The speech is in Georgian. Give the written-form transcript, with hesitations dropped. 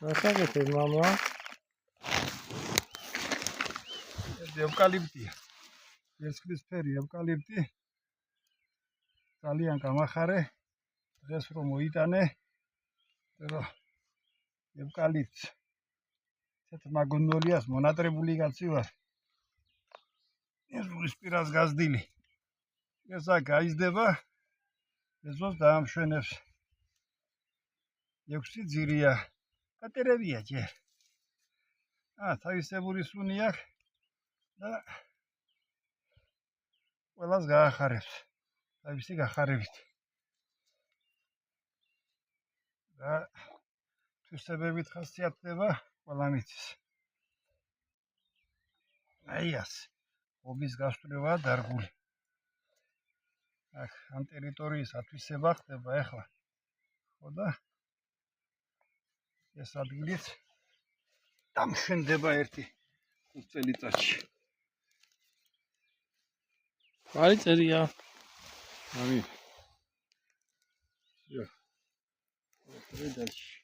Nasakete mama. ევკალიპტია. ვერცხლისფერი ევკალიპტი. ძალიან გამახარე. დღეს რომ მოიტანე, რომ ევკალიპტს ცეთ მაგონოლიას მონატრებული კაცი ვარ. ეზურის პირას გაზდილი. ეს აქ გაიზრდება, ეზოს დაამშვენებს. 6 ძირია. კატერებია ჯერ. თავისებური სუნი აქვს და ყველას გაახარებს. თავისი გახარებით. და თვისებებით ხასიათდება ყველა მიწის. აი ასე. ობის გასწრება დარგული. აქ ამ ტერიტორიის ათვისება ხდება ახლა. ხო და ეს ადგილიც დამშვენდება ერთი 5 წელიწადში. Ari წერია. ამი. იო. ეს დედაში